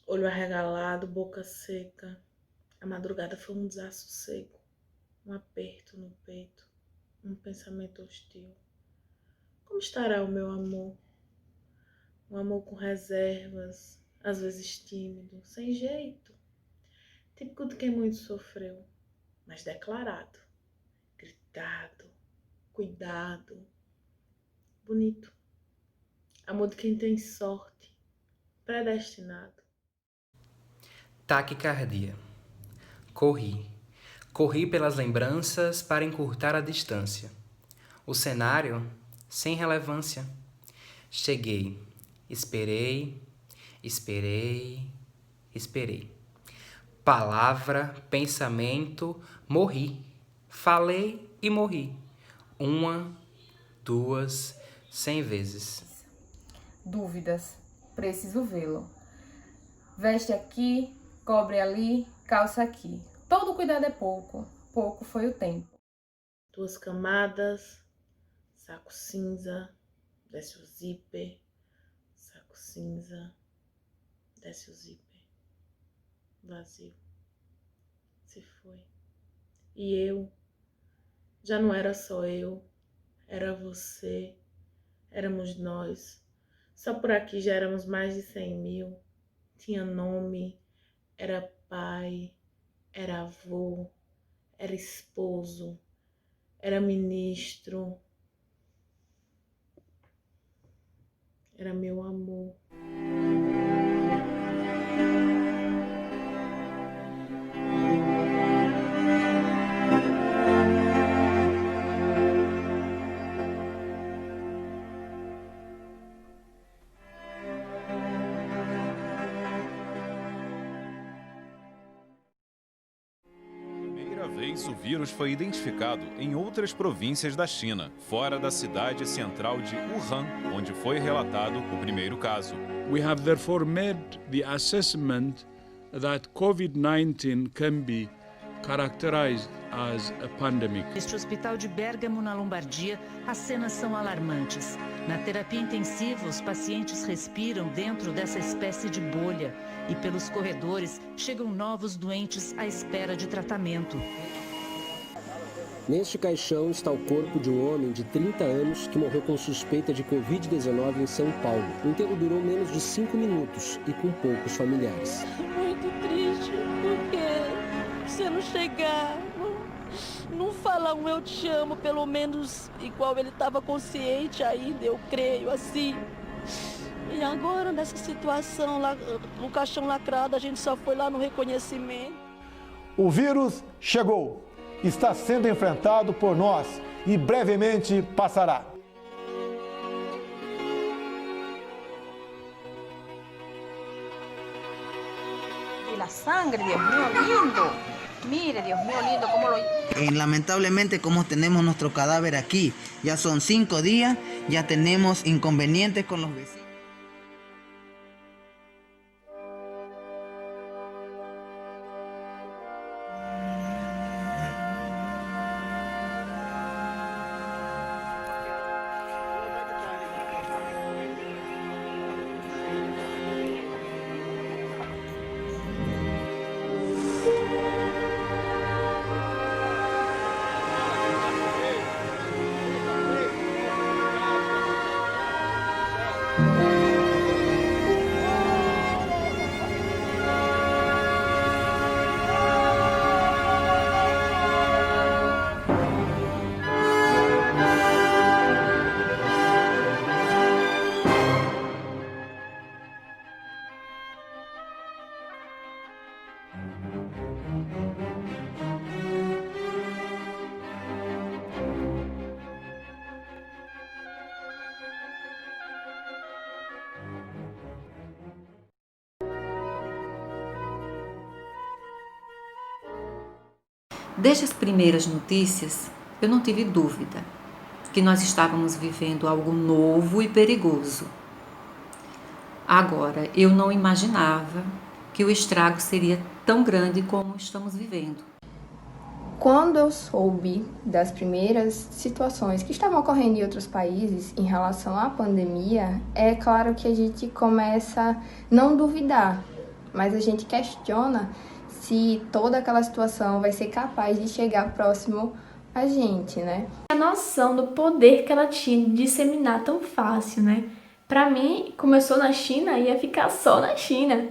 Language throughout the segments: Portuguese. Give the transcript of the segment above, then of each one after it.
olho arregalado, boca seca. A madrugada foi um desassossego, um aperto no peito, um pensamento hostil. Como estará o meu amor? Um amor com reservas, às vezes tímido, sem jeito. Típico de quem muito sofreu, mas declarado, gritado, cuidado, bonito. Amor de quem tem sorte, predestinado. Taquicardia. Corri pelas lembranças para encurtar a distância. O cenário, sem relevância. Cheguei, esperei. Palavra, pensamento, morri. Falei e morri. 1, 2, 100 vezes. Dúvidas, preciso vê-lo. Veste aqui, cobre ali, calça aqui. Todo cuidado é pouco, pouco foi o tempo. 2 camadas, saco cinza, desce o zíper, saco cinza, desce o zíper, vazio, se foi. E eu, já não era só eu, era você, éramos nós. Só por aqui já éramos mais de 100.000. Tinha nome, era pai, era avô, era esposo, era ministro, era meu amor. O vírus foi identificado em outras províncias da China, fora da cidade central de Wuhan, onde foi relatado o primeiro caso. We have therefore made the assessment that COVID-19 can be characterized as a pandemic. Neste hospital de Bérgamo, na Lombardia, as cenas são alarmantes. Na terapia intensiva, os pacientes respiram dentro dessa espécie de bolha e pelos corredores chegam novos doentes à espera de tratamento. Neste caixão está o corpo de um homem de 30 anos que morreu com suspeita de Covid-19 em São Paulo. O enterro durou menos de 5 minutos e com poucos familiares. Muito triste, porque você não chegar, não falar um eu te amo, pelo menos igual ele estava consciente ainda, eu creio, assim. E agora, nessa situação, lá no caixão lacrado, a gente só foi lá no reconhecimento. O vírus chegou. Está sendo enfrentado por nós e brevemente passará. Y la sangre, Dios mío lindo. Mire, Dios mío lindo, cómo lo... Lamentablemente, como tenemos nuestro cadáver aquí, ya son 5 días, ya tenemos inconvenientes con los vecinos. Desde as primeiras notícias, eu não tive dúvida que nós estávamos vivendo algo novo e perigoso. Agora, eu não imaginava que o estrago seria tão grande como estamos vivendo. Quando eu soube das primeiras situações que estavam ocorrendo em outros países em relação à pandemia, é claro que a gente começa a não duvidar, mas a gente questiona se toda aquela situação vai ser capaz de chegar próximo a gente, né? A noção do poder que ela tinha de disseminar tão fácil, né? Pra mim, começou na China e ia ficar só na China,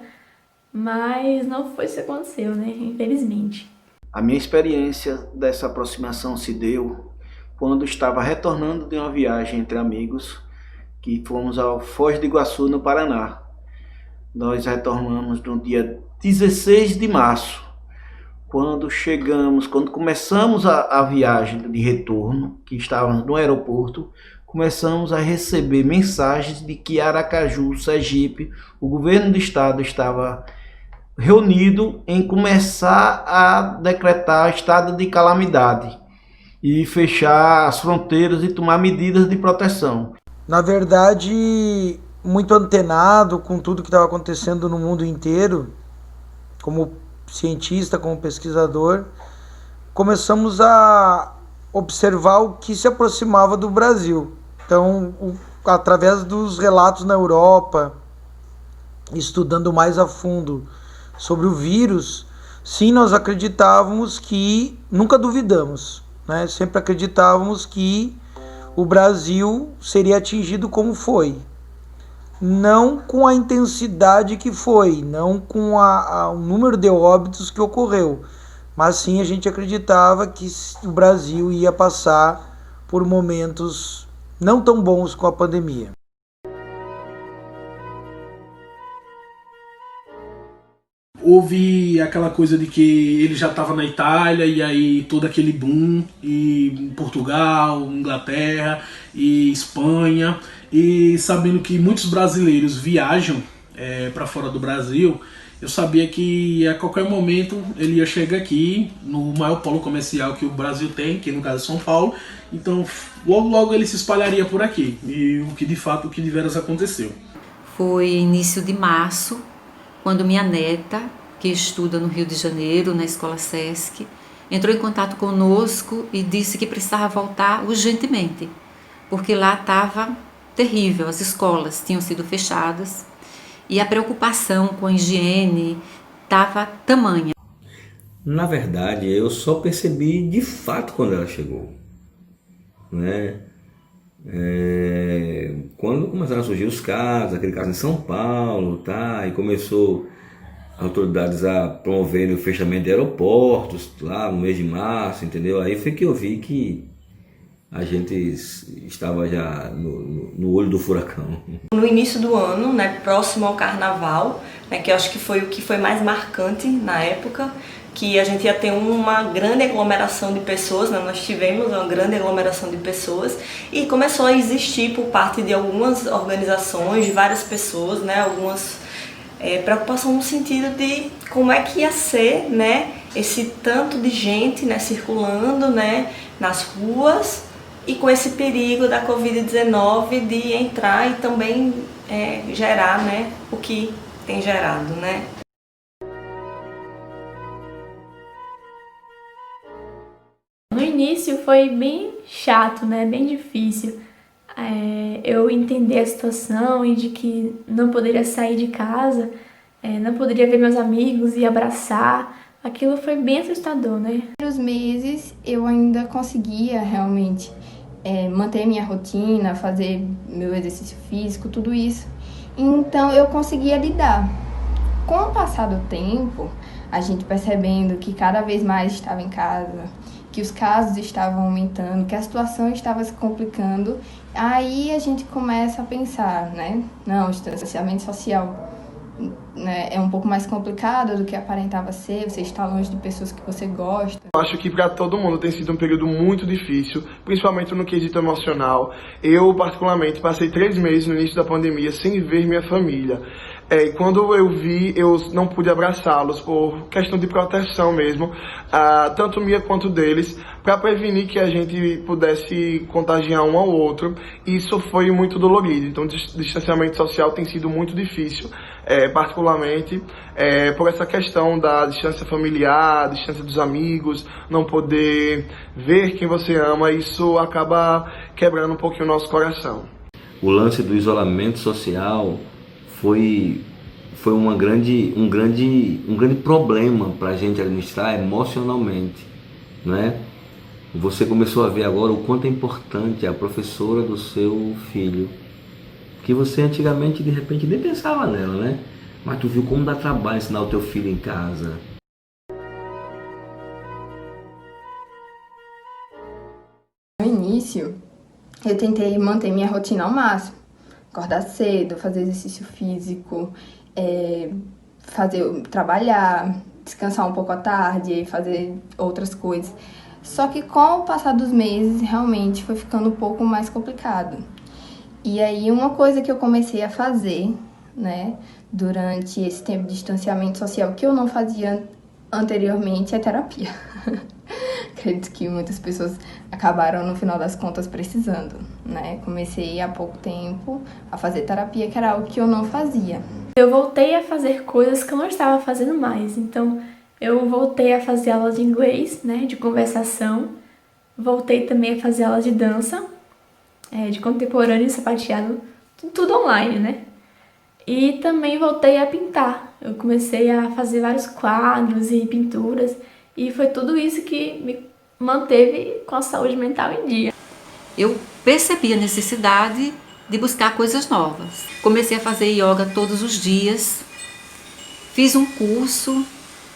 mas não foi isso que aconteceu, né? Infelizmente. A minha experiência dessa aproximação se deu quando estava retornando de uma viagem entre amigos, que fomos ao Foz do Iguaçu, no Paraná. Nós retornamos no dia 16 de março. Quando começamos a viagem de retorno, que estávamos no aeroporto, começamos a receber mensagens de que Aracaju, Sergipe, o governo do estado estava reunido em começar a decretar estado de calamidade e fechar as fronteiras e tomar medidas de proteção. Na verdade, muito antenado com tudo que estava acontecendo no mundo inteiro, como cientista, como pesquisador, começamos a observar o que se aproximava do Brasil. Então, através dos relatos na Europa, estudando mais a fundo sobre o vírus, sim, nós acreditávamos que, nunca duvidamos, né? Sempre acreditávamos que o Brasil seria atingido como foi. Não com a intensidade que foi, não com o número de óbitos que ocorreu, mas sim a gente acreditava que o Brasil ia passar por momentos não tão bons com a pandemia. Houve aquela coisa de que ele já estava na Itália e aí todo aquele boom, e Portugal, Inglaterra e Espanha, e sabendo que muitos brasileiros viajam para fora do Brasil, eu sabia que a qualquer momento ele ia chegar aqui no maior polo comercial que o Brasil tem, que no caso é São Paulo, então logo ele se espalharia por aqui, e o que de fato, o que de veras aconteceu. Foi início de março, quando minha neta, que estuda no Rio de Janeiro, na Escola Sesc, entrou em contato conosco e disse que precisava voltar urgentemente, porque lá estava terrível, as escolas tinham sido fechadas e a preocupação com a higiene estava tamanha. Na verdade, eu só percebi de fato quando ela chegou, né? Quando começaram a surgir os casos, aquele caso em São Paulo, tá? E começou as autoridades a promoverem o fechamento de aeroportos lá no mês de março, entendeu? Aí foi que eu vi que a gente estava já no olho do furacão. No início do ano, né, próximo ao carnaval, né, que eu acho que foi o que foi mais marcante na época, que a gente ia ter uma grande aglomeração de pessoas, né? Nós tivemos uma grande aglomeração de pessoas e começou a existir por parte de algumas organizações, de várias pessoas, né? Algumas preocupação no sentido de como é que ia ser, né? Esse tanto de gente, né, circulando, né, nas ruas e com esse perigo da Covid-19 de entrar e também gerar, né, o que tem gerado, né? No início foi bem chato, né? Bem difícil. Eu entender a situação e de que não poderia sair de casa, não poderia ver meus amigos e abraçar. Aquilo foi bem assustador, né? Nos primeiros meses eu ainda conseguia realmente manter minha rotina, fazer meu exercício físico, tudo isso. Então eu conseguia lidar. Com o passar do tempo, a gente percebendo que cada vez mais estava em casa, que os casos estavam aumentando, que a situação estava se complicando, aí a gente começa a pensar, né? Não, o distanciamento social, né, é um pouco mais complicado do que aparentava ser, você está longe de pessoas que você gosta. Eu acho que para todo mundo tem sido um período muito difícil, principalmente no quesito emocional. Eu, particularmente, passei 3 meses no início da pandemia sem ver minha família. E quando eu vi, eu não pude abraçá-los por questão de proteção mesmo, tanto minha quanto deles, para prevenir que a gente pudesse contagiar um ao outro. Isso foi muito dolorido. Então, o distanciamento social tem sido muito difícil, particularmente por essa questão da distância familiar, distância dos amigos, não poder ver quem você ama. Isso acaba quebrando um pouquinho o nosso coração. O lance do isolamento social foi foi um grande problema para a gente administrar emocionalmente, né? Você começou a ver agora o quanto é importante a professora do seu filho, que você antigamente de repente nem pensava nela, né? Mas tu viu como dá trabalho ensinar o teu filho em casa. No início, eu tentei manter minha rotina ao máximo. Acordar cedo, fazer exercício físico, trabalhar, descansar um pouco à tarde e fazer outras coisas. Só que com o passar dos meses, realmente foi ficando um pouco mais complicado. E aí uma coisa que eu comecei a fazer, né, durante esse tempo de distanciamento social que eu não fazia anteriormente é terapia. Acredito que muitas pessoas acabaram, no final das contas, precisando, né? Comecei há pouco tempo a fazer terapia, que era algo que eu não fazia. Eu voltei a fazer coisas que eu não estava fazendo mais. Então, eu voltei a fazer aulas de inglês, né? De conversação. Voltei também a fazer aulas de dança, de contemporâneo e sapateado, tudo online, né? E também voltei a pintar. Eu comecei a fazer vários quadros e pinturas. E foi tudo isso que me manteve com a saúde mental em dia. Eu percebi a necessidade de buscar coisas novas. Comecei a fazer yoga todos os dias. Fiz um curso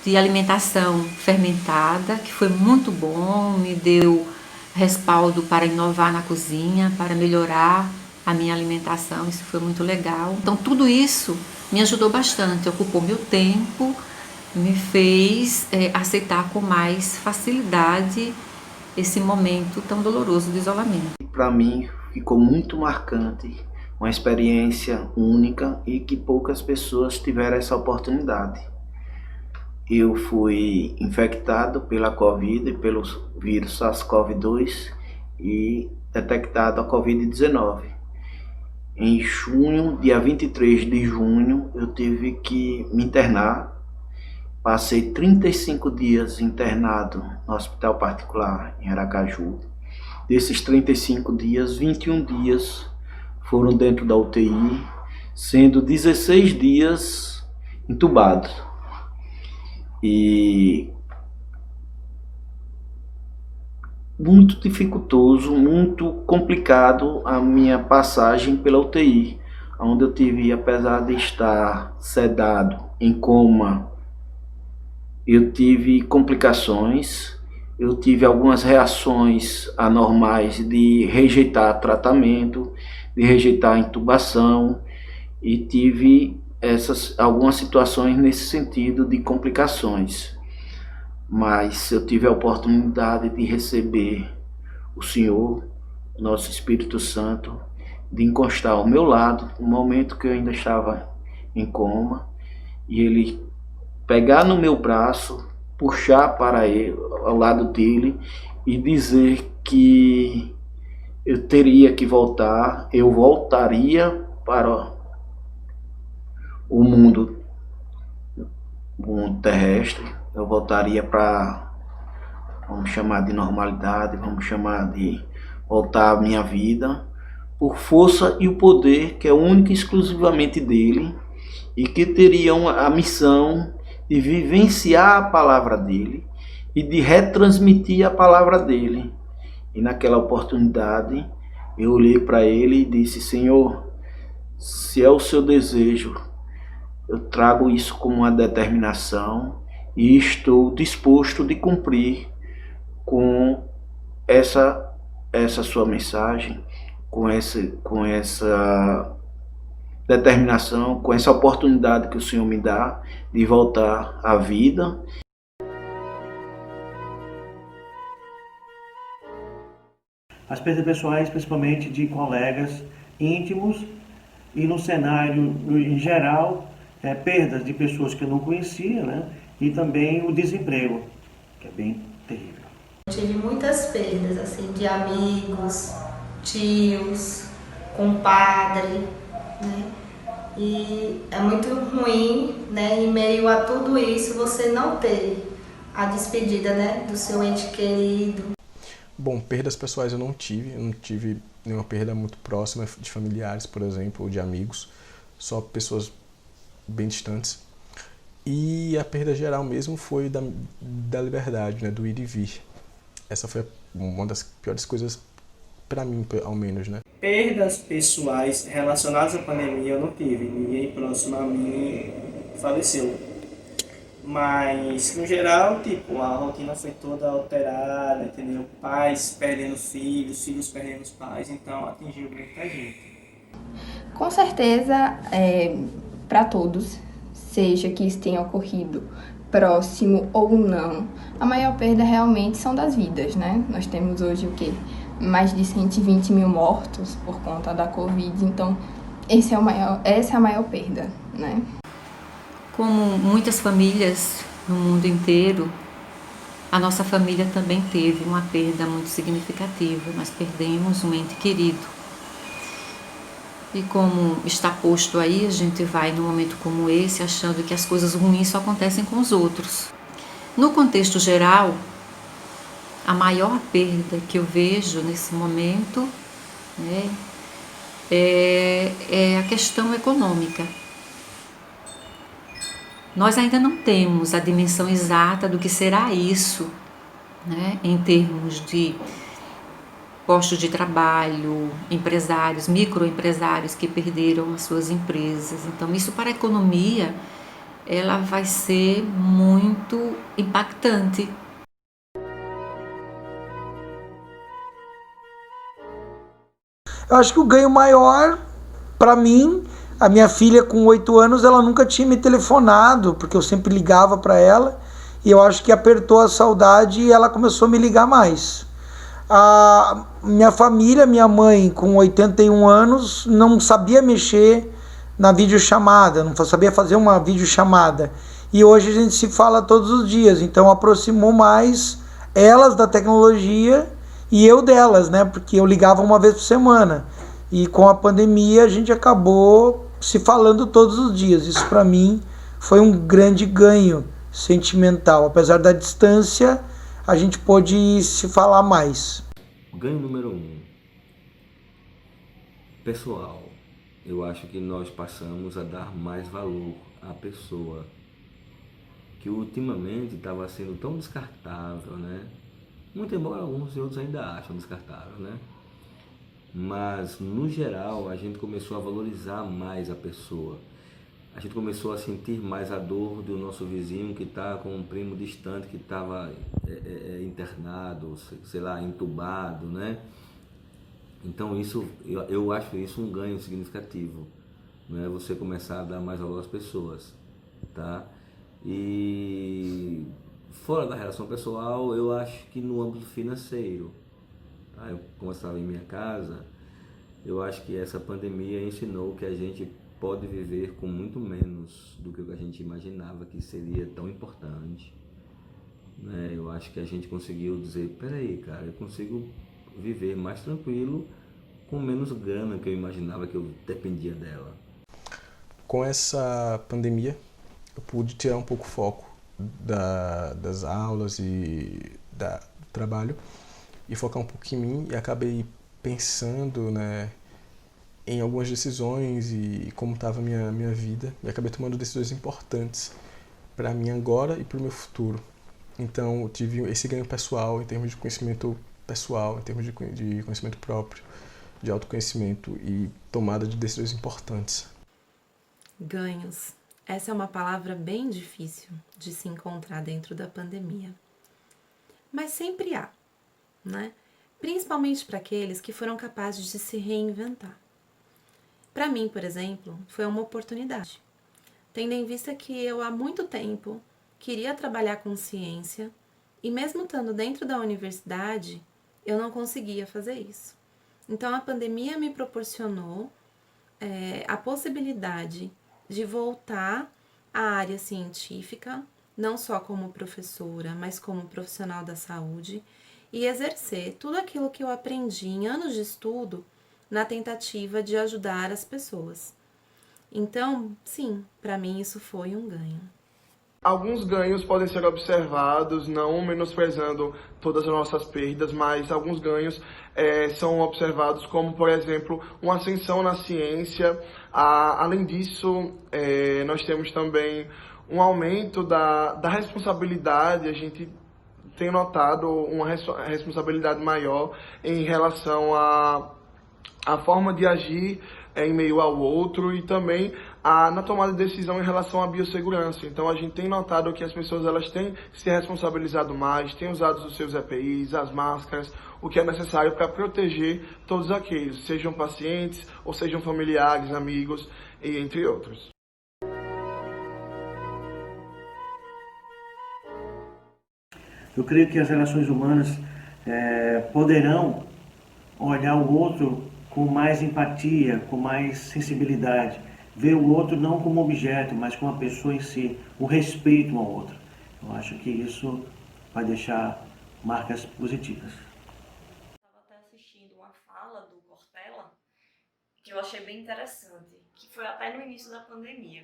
de alimentação fermentada, que foi muito bom, me deu respaldo para inovar na cozinha, para melhorar a minha alimentação, isso foi muito legal. Então tudo isso me ajudou bastante, ocupou meu tempo, me fez aceitar com mais facilidade esse momento tão doloroso de isolamento. Para mim ficou muito marcante, uma experiência única e que poucas pessoas tiveram essa oportunidade. Eu fui infectado pela Covid e pelo vírus SARS-CoV-2 e detectado a Covid-19. Em junho, dia 23 de junho, eu tive que me internar. Passei 35 dias internado no hospital particular em Aracaju. Desses 35 dias, 21 dias foram dentro da UTI, sendo 16 dias entubado. E muito dificultoso, muito complicado a minha passagem pela UTI, onde eu tive, apesar de estar sedado, em coma, eu tive complicações, eu tive algumas reações anormais de rejeitar tratamento, de rejeitar intubação e tive algumas situações nesse sentido de complicações. Mas eu tive a oportunidade de receber o Senhor, o nosso Espírito Santo, de encostar ao meu lado, no momento que eu ainda estava em coma, e Ele pegar no meu braço, puxar para ele, ao lado dele, e dizer que eu teria que voltar, eu voltaria para o mundo terrestre, eu voltaria para, vamos chamar de normalidade, vamos chamar de voltar à minha vida, por força e o poder que é único e exclusivamente dele, e que teriam a missão de vivenciar a palavra dele e de retransmitir a palavra dele. E naquela oportunidade eu olhei para ele e disse: Senhor, se é o seu desejo, eu trago isso como uma determinação e estou disposto de cumprir com essa sua mensagem, com essa determinação, com essa oportunidade que o Senhor me dá de voltar à vida. As perdas pessoais, principalmente de colegas íntimos, e no cenário em geral, perdas de pessoas que eu não conhecia, né? E também o desemprego, que é bem terrível. Eu tive muitas perdas, assim, de amigos, tios, compadre, né? E é muito ruim, né, em meio a tudo isso, você não ter a despedida, né, do seu ente querido. Bom, perdas pessoais eu não tive nenhuma perda muito próxima de familiares, por exemplo, ou de amigos, só pessoas bem distantes. E a perda geral mesmo foi da liberdade, né, do ir e vir. Essa foi uma das piores coisas para mim, ao menos, né? Perdas pessoais relacionadas à pandemia eu não tive. Ninguém próximo a mim faleceu. Mas, no geral, tipo, a rotina foi toda alterada, entendeu? Pais perdendo filhos, filhos perdendo os pais, então atingiu muita gente. Com certeza, para todos, seja que isso tenha ocorrido próximo ou não, a maior perda realmente são das vidas, né? Nós temos hoje o quê? Mais de 120 mil mortos por conta da Covid, então essa é a maior perda, né? Como muitas famílias no mundo inteiro, a nossa família também teve uma perda muito significativa. Nós perdemos um ente querido. E como está posto aí, a gente vai num momento como esse achando que as coisas ruins só acontecem com os outros. No contexto geral, a maior perda que eu vejo nesse momento, né, é a questão econômica. Nós ainda não temos a dimensão exata do que será isso, né, em termos de postos de trabalho, empresários, microempresários que perderam as suas empresas. Então, isso para a economia, ela vai ser muito impactante. Eu acho que o ganho maior, para mim, a minha filha com 8 anos, ela nunca tinha me telefonado, porque eu sempre ligava para ela, e eu acho que apertou a saudade e ela começou a me ligar mais. A minha família, minha mãe com 81 anos, não sabia mexer na videochamada, não sabia fazer uma videochamada. E hoje a gente se fala todos os dias, então aproximou mais elas da tecnologia e eu delas, né? Porque eu ligava uma vez por semana. E com a pandemia a gente acabou se falando todos os dias. Isso para mim foi um grande ganho sentimental. Apesar da distância, a gente pôde se falar mais. Ganho número 1. Pessoal. Eu acho que nós passamos a dar mais valor à pessoa, que ultimamente estava sendo tão descartável, né? Muito embora alguns outros ainda acham descartável, né? Mas, no geral, a gente começou a valorizar mais a pessoa. A gente começou a sentir mais a dor do nosso vizinho que está com um primo distante que estava internado, sei lá, entubado, né? Então, eu acho isso um ganho significativo, né? Você começar a dar mais valor às pessoas, tá? E fora da relação pessoal, eu acho que no âmbito financeiro, tá? Como eu estava em minha casa, eu acho que essa pandemia ensinou que a gente pode viver com muito menos do que a gente imaginava que seria tão importante, né? Eu acho que a gente conseguiu dizer, peraí, cara, eu consigo viver mais tranquilo com menos grana que eu imaginava que eu dependia dela. Com essa pandemia, eu pude tirar um pouco o foco das aulas e do trabalho e focar um pouco em mim, e acabei pensando, né, em algumas decisões e como estava a minha vida, e acabei tomando decisões importantes para mim agora e para o meu futuro. Então eu tive esse ganho pessoal em termos de conhecimento pessoal, em termos de conhecimento próprio, de autoconhecimento e tomada de decisões importantes. Ganhos. Essa é uma palavra bem difícil de se encontrar dentro da pandemia. Mas sempre há, né? Principalmente para aqueles que foram capazes de se reinventar. Para mim, por exemplo, foi uma oportunidade, tendo em vista que eu há muito tempo queria trabalhar com ciência e mesmo estando dentro da universidade, eu não conseguia fazer isso. Então, a pandemia me proporcionou a possibilidade de voltar à área científica, não só como professora, mas como profissional da saúde, e exercer tudo aquilo que eu aprendi em anos de estudo na tentativa de ajudar as pessoas. Então, sim, para mim isso foi um ganho. Alguns ganhos podem ser observados, não menosprezando todas as nossas perdas, mas alguns ganhos são observados como, por exemplo, uma ascensão na ciência. Além disso, nós temos também um aumento da responsabilidade. A gente tem notado uma responsabilidade maior em relação à forma de agir em meio ao outro e também na tomada de decisão em relação à biossegurança. Então a gente tem notado que as pessoas elas têm se responsabilizado mais, têm usado os seus EPIs, as máscaras, o que é necessário para proteger todos aqueles, sejam pacientes ou sejam familiares, amigos e entre outros. Eu creio que as relações humanas poderão olhar o outro com mais empatia, com mais sensibilidade, ver o outro não como objeto, mas como a pessoa em si, o respeito ao outro. Eu acho que isso vai deixar marcas positivas. Estava até assistindo uma fala do Cortella que eu achei bem interessante, que foi até no início da pandemia,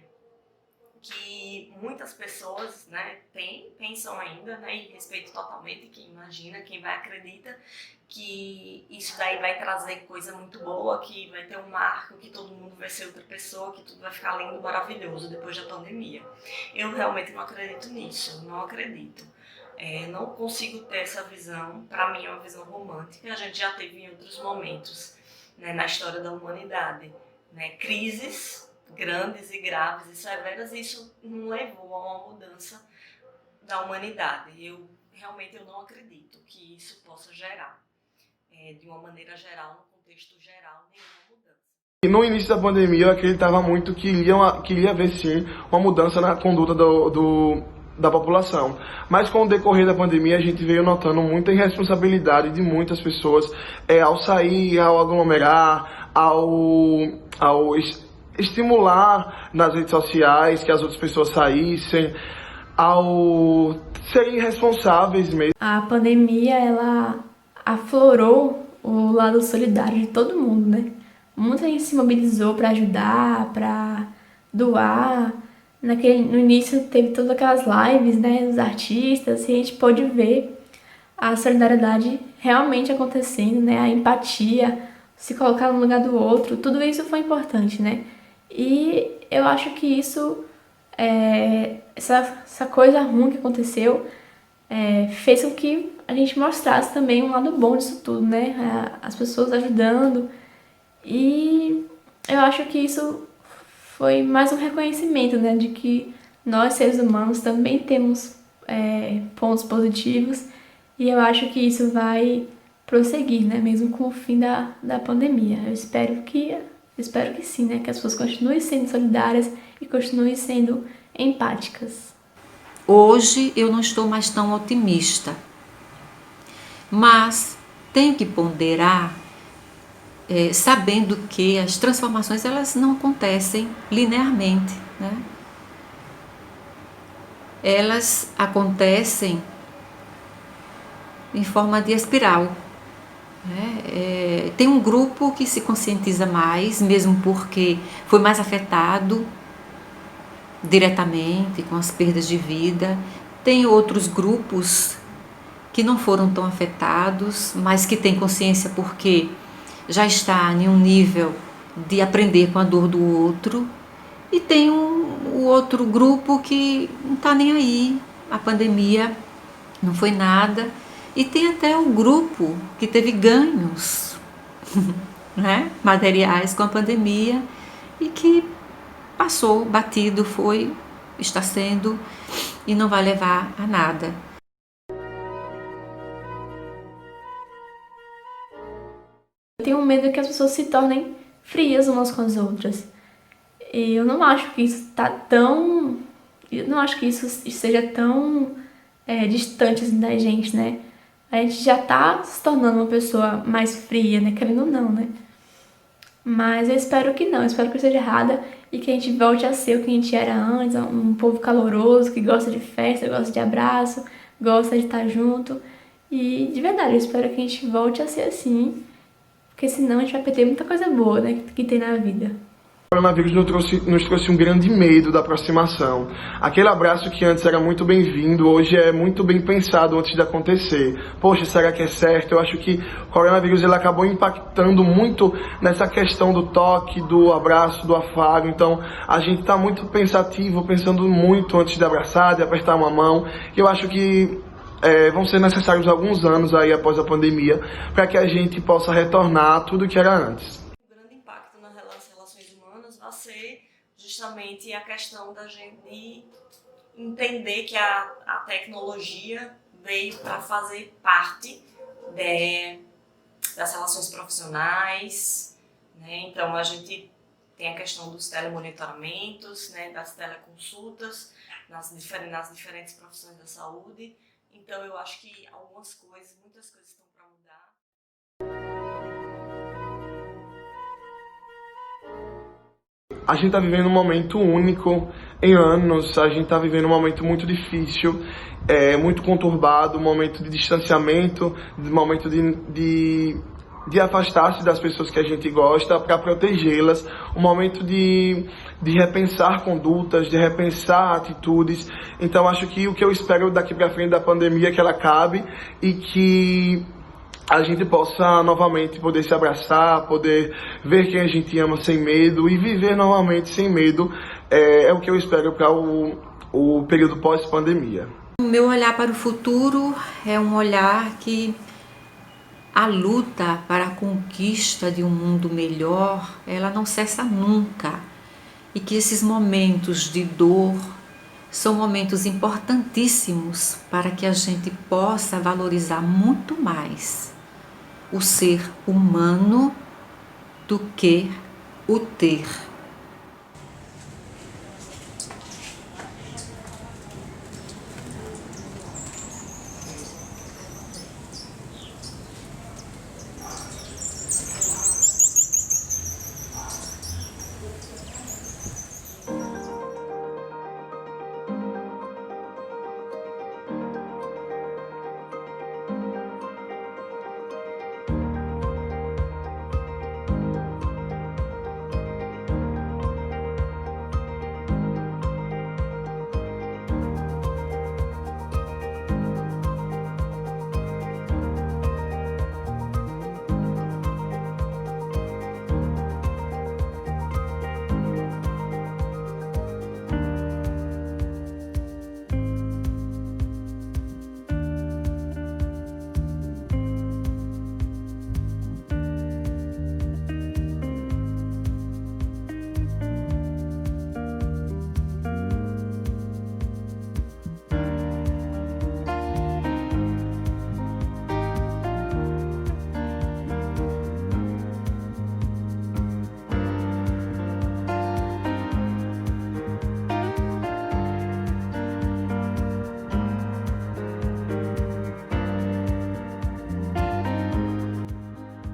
que muitas pessoas, né, pensam ainda, né, e respeito totalmente quem imagina, quem vai acredita que isso daí vai trazer coisa muito boa, que vai ter um marco, que todo mundo vai ser outra pessoa, que tudo vai ficar lindo, maravilhoso depois da pandemia. Eu realmente não acredito nisso, não acredito. Não consigo ter essa visão, para mim é uma visão romântica, a gente já teve em outros momentos, né, na história da humanidade, né, crises grandes e graves e severas, e isso não levou a uma mudança da humanidade. Eu não acredito que isso possa gerar, de uma maneira geral, no contexto geral, nenhuma mudança. E no início da pandemia eu acreditava muito que iria haver sim uma mudança na conduta da população. Mas com o decorrer da pandemia a gente veio notando muita irresponsabilidade de muitas pessoas ao sair, ao aglomerar, ao estimular nas redes sociais que as outras pessoas saíssem, ao serem irresponsáveis mesmo. A pandemia, ela aflorou o lado solidário de todo mundo, né? Muita gente se mobilizou para ajudar, para doar. No início teve todas aquelas lives, né, dos artistas, e a gente pôde ver a solidariedade realmente acontecendo, né? A empatia, se colocar no lugar do outro, tudo isso foi importante, né? E eu acho que isso, essa coisa ruim que aconteceu, fez com que a gente mostrasse também um lado bom disso tudo, né? As pessoas ajudando. E eu acho que isso foi mais um reconhecimento, né? De que nós, seres humanos, também temos pontos positivos. E eu acho que isso vai prosseguir, né? Mesmo com o fim da pandemia. Eu espero que sim, né? Que as pessoas continuem sendo solidárias e continuem sendo empáticas. Hoje eu não estou mais tão otimista, mas tenho que ponderar, sabendo que as transformações elas não acontecem linearmente, né? Elas acontecem em forma de espiral. Tem um grupo que se conscientiza mais, mesmo porque foi mais afetado diretamente com as perdas de vida. Tem outros grupos que não foram tão afetados, mas que têm consciência porque já está em um nível de aprender com a dor do outro. E tem o outro grupo que não está nem aí, a pandemia não foi nada. E tem até o grupo que teve ganhos, né, materiais com a pandemia e que passou batido, está sendo e não vai levar a nada. Eu tenho medo que as pessoas se tornem frias umas com as outras. E eu não acho que isso seja tão distante assim da gente, né? A gente já tá se tornando uma pessoa mais fria, né? Querendo ou não, né? Mas eu espero que não, eu espero que eu esteja errada e que a gente volte a ser o que a gente era antes, um povo caloroso, que gosta de festa, gosta de abraço, gosta de estar junto. E de verdade, eu espero que a gente volte a ser assim, porque senão a gente vai perder muita coisa boa, né, que tem na vida. O coronavírus nos trouxe um grande medo da aproximação. Aquele abraço que antes era muito bem-vindo, hoje é muito bem pensado antes de acontecer. Poxa, será que é certo? Eu acho que o coronavírus ele acabou impactando muito nessa questão do toque, do abraço, do afago. Então, a gente está muito pensativo, pensando muito antes de abraçar, de apertar uma mão. E eu acho que vão ser necessários alguns anos aí após a pandemia para que a gente possa retornar a tudo que era antes. Vai ser justamente a questão da gente entender que a tecnologia veio para fazer parte das relações profissionais, né? Então a gente tem a questão dos telemonitoramentos, né? Das teleconsultas nas diferentes profissões da saúde. Então eu acho que muitas coisas estão para mudar. A gente está vivendo um momento único em anos, a gente está vivendo um momento muito difícil, muito conturbado, um momento de distanciamento, um momento de afastar-se das pessoas que a gente gosta para protegê-las, um momento de repensar condutas, de repensar atitudes. Então acho que o que eu espero daqui para frente da pandemia é que ela acabe e que a gente possa novamente poder se abraçar, poder ver quem a gente ama sem medo e viver novamente sem medo. É o que eu espero para o período pós-pandemia. O meu olhar para o futuro é um olhar que a luta para a conquista de um mundo melhor, ela não cessa nunca. E que esses momentos de dor são momentos importantíssimos para que a gente possa valorizar muito mais o ser humano do que o ter.